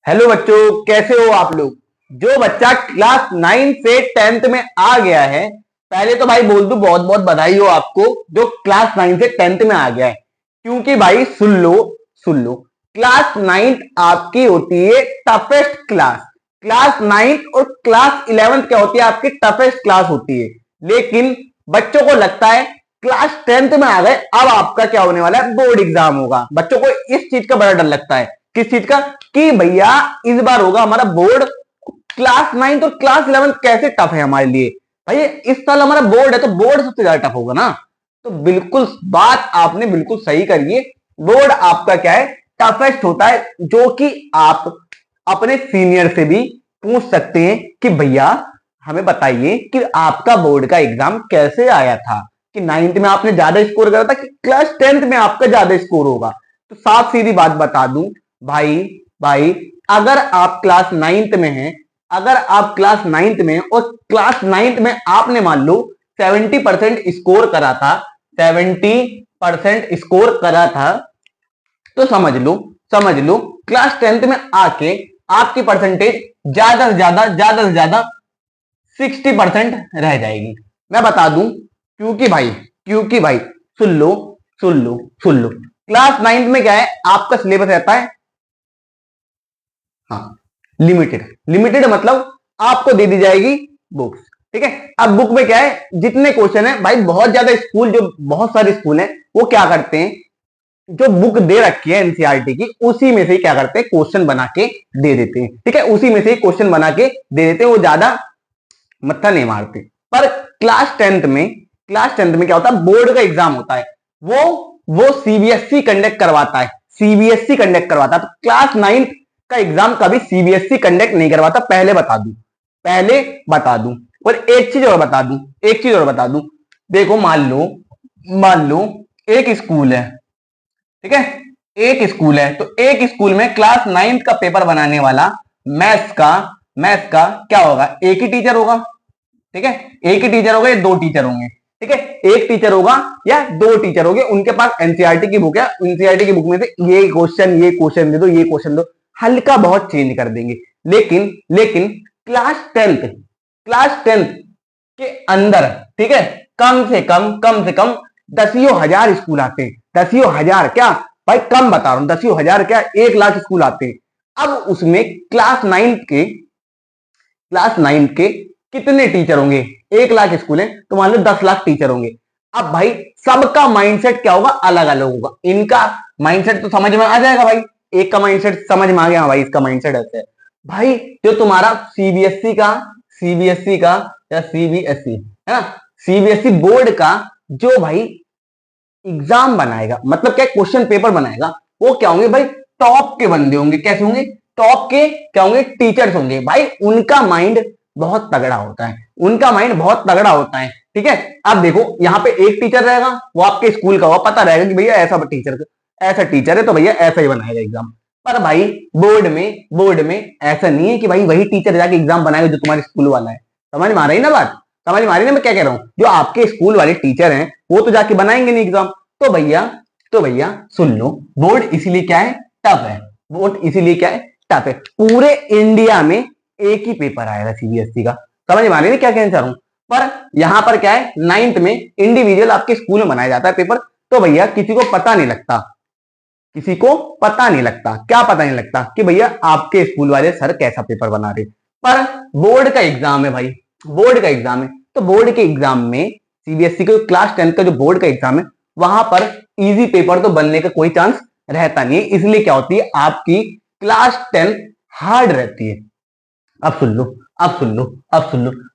Hello बच्चों, कैसे हो आप लोग। जो बच्चा क्लास 9 से 10th में आ गया है, पहले तो भाई बोल दूं बहुत बहुत बधाई हो आपको जो क्लास 9 से 10th में आ गया है। क्योंकि भाई सुन लो, क्लास 9 आपकी होती है टफेस्ट क्लास। क्लास 9 और क्लास 11th क्या होती है, आपकी टफेस्ट क्लास होती है। लेकिन बच्चों को लगता है क्लास 10th में आ गए, अब आपका क्या होने वाला है, बोर्ड एग्जाम होगा। बच्चों को इस चीज का बड़ा डर लगता है। किस चीज का? कि भैया इस बार होगा हमारा बोर्ड। क्लास 9 और क्लास 11 कैसे टफ है हमारे लिए। भाई इस साल हमारा बोर्ड है तो बोर्ड सबसे ज्यादा टफ होगा ना। तो बिल्कुल बात आपने बिल्कुल सही करी है। बोर्ड आपका क्या है, टफेस्ट होता है। जो कि आप अपने सीनियर से भी पूछ सकते हैं कि भैया हमें बताइए कि आपका बोर्ड का एग्जाम कैसे आया था, कि 9th में आपने ज्यादा स्कोर करा था कि क्लास 10th में आपका ज्यादा स्कोर होगा। तो साफ सीधी बात बता दूं भाई, भाई अगर आप क्लास 9th में हैं, अगर आप क्लास 9th में और क्लास 9th में आपने मान लो 70% स्कोर करा था, 70% स्कोर करा था, तो समझ लो क्लास 10th में आके आपकी परसेंटेज ज्यादा 60% रह जाएगी। मैं बता दूं क्योंकि भाई सुन लो क्लास 9th में क्या है, आपका सिलेबस रहता है हाँ लिमिटेड मतलब आपको दे दी जाएगी बुक्स। ठीक है, अब बुक में क्या है, जितने क्वेश्चन है भाई, बहुत ज्यादा स्कूल, जो बहुत सारे स्कूल हैं वो क्या करते हैं, जो बुक दे रखी है एनसीईआरटी की उसी में से क्या करते हैं, क्वेश्चन बना के दे देते हैं। ठीक है, उसी में से क्वेश्चन बना के दे देते हैं, वो ज्यादा मत्था नहीं मारते। पर क्लास टेंथ में क्या होता है, बोर्ड का एग्जाम होता है। वो सीबीएसई कंडक्ट करवाता है, तो क्लास 9 का एग्जाम कभी सीबीएसई कंडक्ट नहीं करवाता, पहले बता दूं। और एक चीज और बता दूं, देखो मान लो एक स्कूल है। ठीक है, तो एक स्कूल में क्लास 9 का पेपर बनाने वाला मैथ्स का क्या होगा, एक ही टीचर होगा। ठीक है, एक ही टीचर होगा या दो टीचर होंगे। ठीक है, एक टीचर होगा या दो टीचर होंगे, उनके पास एनसीईआरटी की बुक है, एनसीईआरटी की बुक में से ये क्वेश्चन दे दो, ये क्वेश्चन दो, हल्का बहुत चेंज कर देंगे। लेकिन क्लास टेंथ के अंदर, ठीक है, कम से कम दसियों हजार स्कूल आते हैं। दसियों हजार क्या भाई, कम बता रहा हूं, दसियों हजार क्या, 1 लाख स्कूल आते हैं। अब उसमें क्लास 9 के कितने टीचर होंगे, 1 लाख स्कूल है तो मान लो 10 लाख टीचर होंगे। अब भाई सबका माइंडसेट क्या होगा, अलग अलग होगा। इनका माइंडसेट तो समझ में आ जाएगा भाई, एक का माइंडसेट समझ में आ गया भाई, इसका माइंडसेट ऐसे है। भाई जो तुम्हारा सीबीएसई का या सीबीएसई है ना, सीबीएसई बोर्ड का जो भाई एग्जाम बनाएगा, मतलब क्या क्वेश्चन पेपर बनाएगा, वो क्या होंगे भाई, टॉप के बंदे होंगे। कैसे होंगे, टॉप के क्या होंगे, टीचर्स होंगे। भाई उनका माइंड बहुत तगड़ा होता है। ठीक है, अब देखो यहाँ पे एक टीचर रहेगा, वो आपके स्कूल का, वो पता रहेगा कि भैया ऐसा टीचर है तो भैया ऐसा ही बनाएगा एग्जाम। पर भाई बोर्ड में ऐसा नहीं है कि भाई वही टीचर जाके एग्जाम बनाएगा जो तुम्हारे स्कूल वाला है। समझ में आ रही ना बात, समझ में आ रही ना मैं क्या कह रहा हूं। जो आपके स्कूल वाले टीचर हैं वो तो जाके बनाएंगे नहीं एग्जाम। तो भैया सुन लो, बोर्ड इसीलिए क्या है, टफ है। पूरे इंडिया में एक ही पेपर आएगा सीबीएसई का। समझ में आ रही है क्या कहना चाह रहा हूं। पर यहां पर क्या है, 9th में इंडिविजुअल आपके स्कूल में बनाया जाता है पेपर। तो भैया किसी को पता नहीं लगता क्या पता नहीं लगता कि भैया आपके स्कूल वाले सर कैसा पेपर बना रहे। पर बोर्ड का एग्जाम है भाई, तो बोर्ड के एग्जाम में सीबीएसई के क्लास 10 का जो बोर्ड का एग्जाम है, वहां पर इजी पेपर तो बनने का कोई चांस रहता नहीं है। इसलिए क्या होती है, आपकी क्लास 10 हार्ड रहती है। अब सुन लो,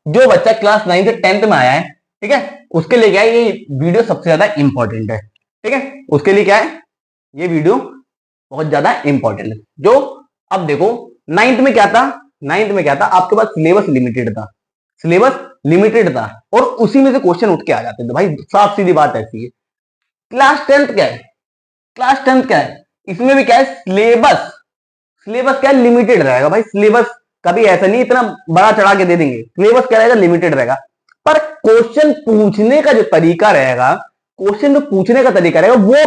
जो बच्चा क्लास 9 से 10th में आया है, ठीक है, उसके लिए क्या है, ये वीडियो सबसे ज्यादा इंपॉर्टेंट है। ठीक है, उसके लिए क्या है, ये वीडियो बहुत ज्यादा इंपॉर्टेंट है। जो अब देखो 9th में क्या था, आपके पास सिलेबस लिमिटेड था और उसी में से क्वेश्चन उठ के आ जाते थे भाई। साफ सीधी बात ऐसी है। क्लास 10th क्या है, इसमें भी क्या है, सिलेबस क्या है, लिमिटेड रहेगा भाई। सिलेबस कभी ऐसा नहीं इतना बड़ा चढ़ा के दे देंगे, सिलेबस क्या रहेगा, लिमिटेड रहेगा। पर क्वेश्चन पूछने का जो तरीका रहेगा, वो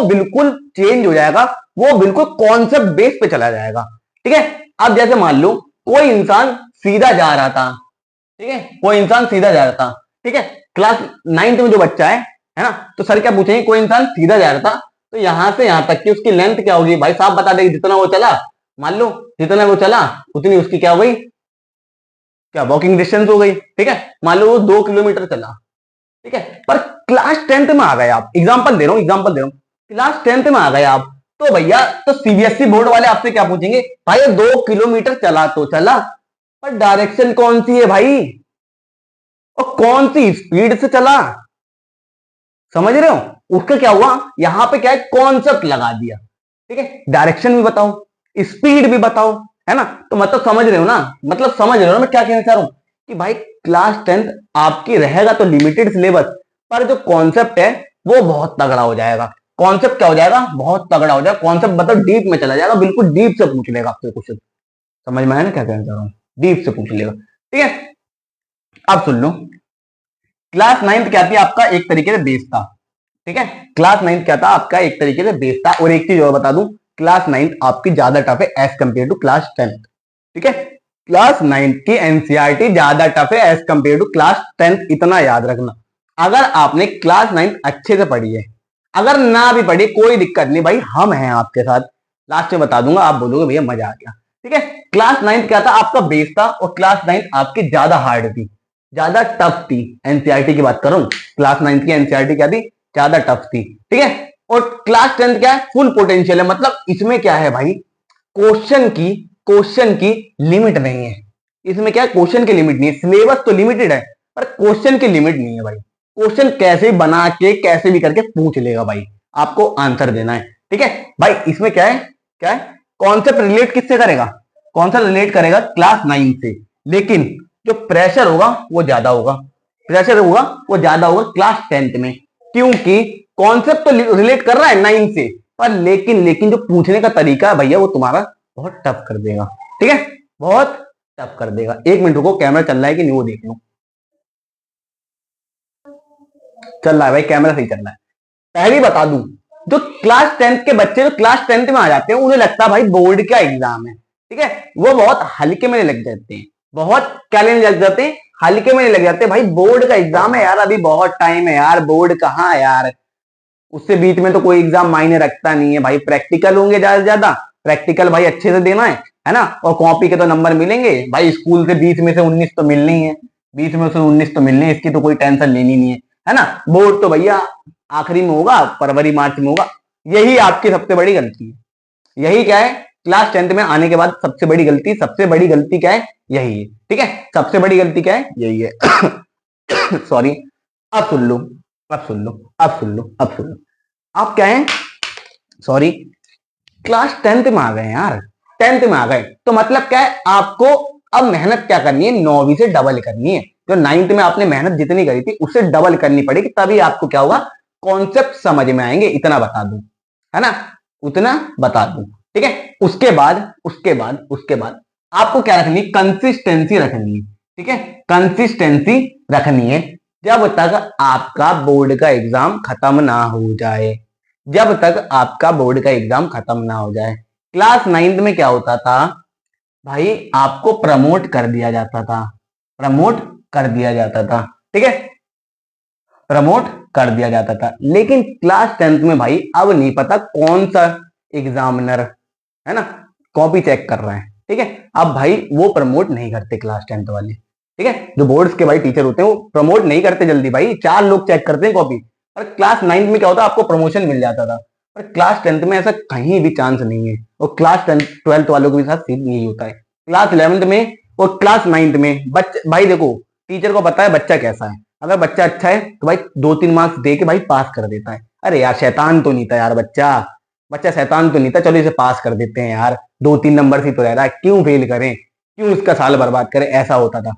बिल्कुल चेंज हो जाएगा, वो बिल्कुल कॉन्सेप्ट बेस पे चला जाएगा। ठीक है, अब जैसे मान लो कोई इंसान सीधा जा रहा था, ठीक है, कोई इंसान सीधा जा रहा था, ठीक है, क्लास 9th में जो बच्चा है ना, तो सर क्या पूछेंगे, कोई इंसान सीधा जा रहा था तो यहां से यहां तक की उसकी लेंथ क्या होगी, भाई साहब बता देगी, जितना वो चला, मान लो जितना वो चला उतनी उसकी क्या हो गई, क्या वॉकिंग डिस्टेंस हो गई, ठीक है, मान लो वो 2 किलोमीटर चला, ठीक है, पर क्लास 10th में आ गए आप, एग्जाम्पल दे रहा हूं, क्लास 10th में आ गए आप, तो भैया तो सीबीएसई बोर्ड वाले आपसे क्या पूछेंगे, भाई 2 किलोमीटर चला तो चला, पर डायरेक्शन कौन सी है भाई, और कौन सी स्पीड से चला, समझ रहे हो, उसका क्या हुआ, यहां पे क्या है, कॉन्सेप्ट लगा दिया, ठीक है, डायरेक्शन भी बताओ, स्पीड भी बताओ, है ना, तो मतलब समझ रहे हो ना, मतलब समझ रहे हो ना मैं क्या कहना चाह रहा हूं, कि भाई क्लास 10th आपकी रहेगा तो लिमिटेड सिलेबस, पर जो कॉन्सेप्ट है वो बहुत तगड़ा हो जाएगा, कॉन्सेप्ट क्या हो जाएगा, बहुत तगड़ा हो जाएगा, कॉन्सेप्ट मतलब डीप में चला जाएगा, बिल्कुल डीप से पूछ लेगा आपसे क्वेश्चन, समझ में आया ना क्या कहना चाह रहा हूं, डीप से पूछ लेगा, ठीक है। अब सुन लो, क्लास 9th क्या थी आपका, एक तरीके से बेस था, ठीक है, क्लास 9th क्या था आपका, एक तरीके से बेस था, और एक चीज और बता दूं, क्लास 9th आपकी ज्यादा टफ है as compare to class 10th, ठीक है, क्लास 9th की एनसीईआरटी ज्यादा टफ है as compare to class 10th, इतना याद रखना, अगर आपने क्लास 9th अच्छे से पढ़ी है, अगर ना भी पढ़ी कोई दिक्कत नहीं भाई, हम हैं आपके साथ, लास्ट में बता दूंगा, आप बोलोगे भैया मजा आ गया, ठीक है। क्लास 9th क्या था आपका, बेस था, और क्लास 9th आपकी ज्यादा हार्ड थी, ज्यादा टफ थी, एनसीईआरटी की बात करूं, क्लास 9th की एनसीईआरटी क्या थी, ज्यादा टफ थी, ठीक है। और क्लास 10th क्या है, फुल पोटेंशियल है, मतलब इसमें क्या है भाई, क्वेश्चन की लिमिट नहीं है, इसमें क्या है, क्वेश्चन की लिमिट नहीं है, सिलेबस तो लिमिटेड है पर क्वेश्चन की लिमिट नहीं है भाई, क्वेश्चन कैसे बना के कैसे भी करके पूछ लेगा भाई, आपको आंसर देना है, ठीक है भाई। इसमें क्या है, कॉन्सेप्ट रिलेट किससे करेगा, कॉन्सेप्ट रिलेट करेगा क्लास 9 से, लेकिन जो प्रेशर होगा वो ज्यादा होगा, क्लास 10th में, क्योंकि कॉन्सेप्ट तो रिलेट कर रहा है 9 से, पर लेकिन जो पूछने का तरीका है भैया वो तुम्हारा बहुत टफ कर देगा, ठीक है, बहुत टफ कर देगा। 1 मिनट रुको, कैमरा चल रहा है कि नहीं वो देख लो, चल रहा है भाई, कैमरा सही चल रहा है। पहले बता दूं, जो क्लास 10th के बच्चे जो क्लास 10th में आ जाते हैं उन्हें लगता है भाई बोर्ड का एग्जाम है, ठीक है, वो बहुत हल्के में लग जाते हैं, बहुत क्या लेने लग जाते हैं, हल्के में लग जाते हैं, भाई बोर्ड का एग्जाम है यार, अभी बहुत टाइम है यार, बोर्ड कहाँ है यार, उससे बीच में तो कोई एग्जाम मायने रखता नहीं है भाई, प्रैक्टिकल होंगे ज्यादा से ज्यादा, प्रैक्टिकल भाई अच्छे से देना है ना, और कॉपी के तो नंबर मिलेंगे भाई, स्कूल से 20 में से 19 तो मिलने ही है, 20 में से 19 तो मिलने, इसकी तो कोई टेंशन लेनी नहीं है ना। बोर्ड तो भैया आखिरी में होगा, फरवरी मार्च में होगा, यही आपकी सबसे बड़ी गलती है, यही क्या है, क्लास 10th में आने के बाद सबसे बड़ी गलती क्या है, यही है, ठीक है, सबसे बड़ी गलती क्या है, यही है सॉरी। अब सुन लो, आप क्या है, सॉरी, क्लास 10th में आ गए यार, 10th में आ गए तो मतलब क्या है, आपको अब मेहनत क्या करनी है, 9वीं से डबल करनी है, जो 9th में आपने मेहनत जितनी करी थी उससे डबल करनी पड़ेगी, तभी आपको क्या होगा, कॉन्सेप्ट समझ में आएंगे, इतना बता दूं, है ना, उतना बता दूं, ठीक है। उसके बाद आपको क्या रखनी है, कंसिस्टेंसी रखनी है, ठीक है, कंसिस्टेंसी रखनी है, जब तक आपका बोर्ड का एग्जाम खत्म ना हो जाए, क्लास 9th में क्या होता था भाई, आपको प्रमोट कर दिया जाता था, ठीक है, लेकिन क्लास 10th में भाई अब नहीं पता कौन सा एग्जामिनर, है ना, कॉपी चेक कर रहा है, ठीक है, अब भाई वो प्रमोट नहीं करते क्लास 10th वाले, ठीक है, जो बोर्ड्स के भाई टीचर होते हैं वो प्रमोट नहीं करते जल्दी, भाई 4 लोग चेक करते हैं कॉपी, पर क्लास 9th में क्या होता है, आपको प्रमोशन मिल जाता था, पर क्लास 10th में ऐसा कहीं भी चांस नहीं है, और क्लास 12th वालों के साथ सीन यही होता है, क्लास 11th में और क्लास 9th में बच्चे, भाई देखो टीचर को पता है बच्चा कैसा है, अगर बच्चा अच्छा है तो भाई 2-3 मार्क्स दे के भाई पास कर देता है, अरे यार शैतान तो नहीं था यार, बच्चा शैतान तो नहीं था, चलो इसे पास कर देते हैं यार, 2-3 नंबर से तो रह रहा है, क्यों फेल करें, क्यों इसका साल बर्बाद करें, ऐसा होता था।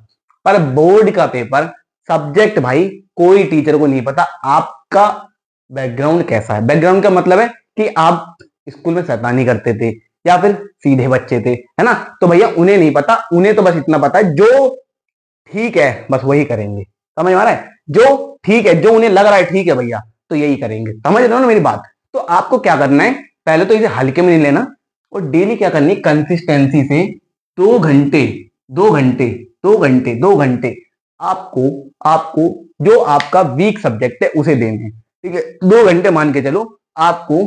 पर बोर्ड का पेपर सब्जेक्ट भाई कोई टीचर को नहीं पता आपका बैकग्राउंड कैसा है, बैकग्राउंड का मतलब है कि आप स्कूल में शैतानी करते थे या फिर सीधे बच्चे थे, है ना, तो भैया उन्हें नहीं पता, उन्हें तो बस इतना पता है जो ठीक है बस वही करेंगे, समझ में आ रहा है, जो ठीक है, जो उन्हें लग रहा है ठीक है भैया तो यही करेंगे, समझ रहे हो ना मेरी बात। तो आपको क्या करना है, पहले तो इसे हल्के में नहीं लेना, और डेली क्या करनी है, कंसिस्टेंसी से 2 घंटे 2 घंटे 2 घंटे 2 घंटे आपको आपको जो आपका वीक सब्जेक्ट है उसे देने हैं, ठीक है। 2 घंटे मान के चलो आपको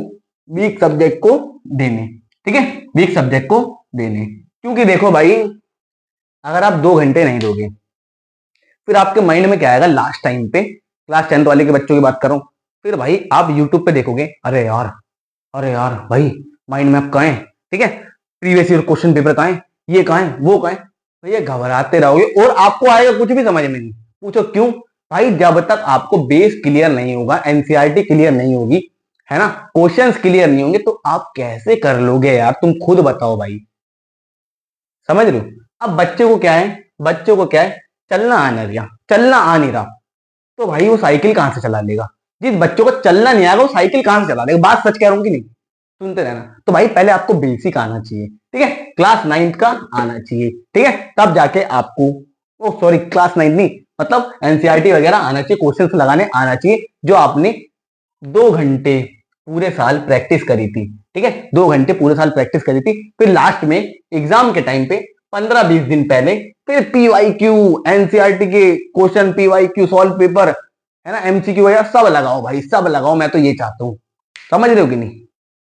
वीक सब्जेक्ट को देने, ठीक है, वीक सब्जेक्ट को देने। क्योंकि देखो भाई, अगर आप 2 घंटे नहीं दोगे फिर आपके माइंड में क्या आएगा लास्ट टाइम पे, क्लास 10th वाले के बच्चों की बात करो, फिर भाई आप यूट्यूब पे देखोगे, अरे यार भाई माइंड मैप कहाँ है, ठीक है, प्रीवियस ईयर क्वेश्चन पेपर कहाँ है, ये कहाँ है, वो कहाँ है, भैया घबराते रहोगे और आपको आएगा कुछ भी समझ में नहीं। पूछो क्यों? भाई जब तक आपको बेस क्लियर नहीं होगा, एनसीईआरटी क्लियर नहीं होगी, है ना, क्वेश्चंस क्लियर नहीं होंगे, तो आप कैसे कर लोगे यार, तुम खुद बताओ भाई। समझ रहे हो? अब बच्चे को क्या है, चलना आ नहीं रहा, चलना आ नहीं रहा, तो भाई वो साइकिल कहां से चला लेगा? जिस बच्चों को चलना नहीं आएगा वो साइकिल कहां से चला लेगा? बात सच कह रहा हूं कि नहीं? सुनते रहना। तो भाई पहले आपको बेसिक आना चाहिए, ठीक है, क्लास 9th का आना चाहिए, ठीक है, तब जाके आपको, ओ सॉरी क्लास 9th नहीं, मतलब एनसीईआरटी वगैरह आना चाहिए, क्वेश्चंस लगाने आना चाहिए, जो आपने 2 घंटे पूरे साल प्रैक्टिस करी थी, ठीक है, 2 घंटे पूरे साल प्रैक्टिस करी थी। फिर लास्ट में एग्जाम के टाइम पे 15-20 दिन पहले फिर पीवाईक्यू, एनसीईआरटी के क्वेश्चन, पीवाईक्यू सॉल्व पेपर, है ना, एमसीक्यू वगैरह सब लगाओ भाई, सब लगाओ। मैं तो ये चाहता हूँ, समझ रहे हो कि नहीं?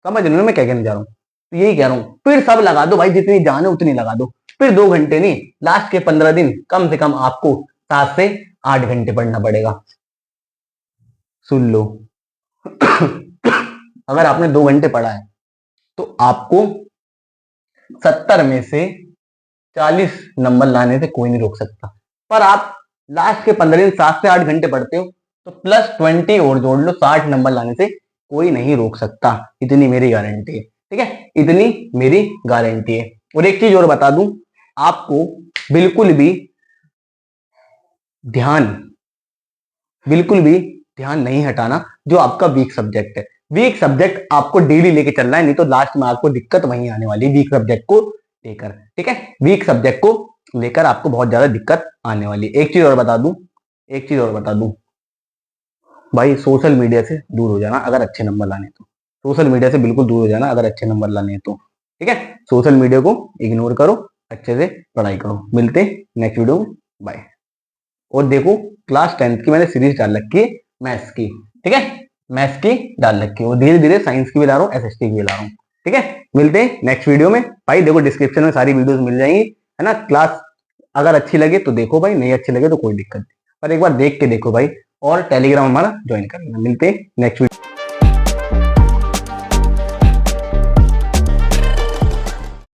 समझ रहे हो मैं क्या कहने जा रहा हूँ? तो यही कह रहा हूँ, फिर सब लगा दो भाई, जितनी जान है उतनी लगा दो। फिर 2 घंटे नहीं, लास्ट के 15 दिन कम से कम आपको 7 से 8 घंटे पढ़ना पड़ेगा। सुन लो अगर आपने 2 घंटे पढ़ा है तो आपको 70 में से 40 नंबर लाने से कोई नहीं रोक सकता। पर आप लास्ट के 15 दिन 7 से 8 घंटे पढ़ते हो तो +20 और जोड़ लो, 60 नंबर लाने से कोई नहीं रोक सकता। इतनी मेरी गारंटी है, ठीक है, इतनी मेरी गारंटी है। और एक चीज और बता दूं, आपको बिल्कुल भी ध्यान बिल्कुल भी ध्यान नहीं हटाना जो आपका वीक सब्जेक्ट है। वीक सब्जेक्ट आपको डेली लेके चलना है, नहीं तो लास्ट में आपको दिक्कत वहीं आने वाली है, वीक सब्जेक्ट को लेकर, ठीक है, वीक सब्जेक्ट को लेकर आपको बहुत ज्यादा दिक्कत आने वाली है। एक चीज और बता दूं भाई, सोशल मीडिया से दूर हो जाना अगर अच्छे नंबर लाने तो, सोशल मीडिया से बिल्कुल दूर हो जाना अगर अच्छे नंबर लाने हैं तो, ठीक है, सोशल मीडिया को इग्नोर करो, अच्छे से पढ़ाई करो। मिलते नेक्स्ट वीडियो में, बाय। और देखो क्लास 10th की मैंने सीरीज डाल रखी है मैथ्स की, ठीक है, मैथ्स की डाल रखी है, और धीरे धीरे साइंस की भी ला रहा हूँ, एसएसटी की भी ला रहा हूँ, ठीक है। मिलते हैं नेक्स्ट वीडियो में भाई। देखो डिस्क्रिप्शन में सारी वीडियोस मिल जाएंगी, है ना। क्लास अगर अच्छी लगे तो देखो भाई, नहीं अच्छी लगे तो कोई दिक्कत नहीं, पर एक बार देख के देखो भाई, और टेलीग्राम हमारा ज्वाइन कर लेना। मिलते हैं नेक्स्ट वीडियो।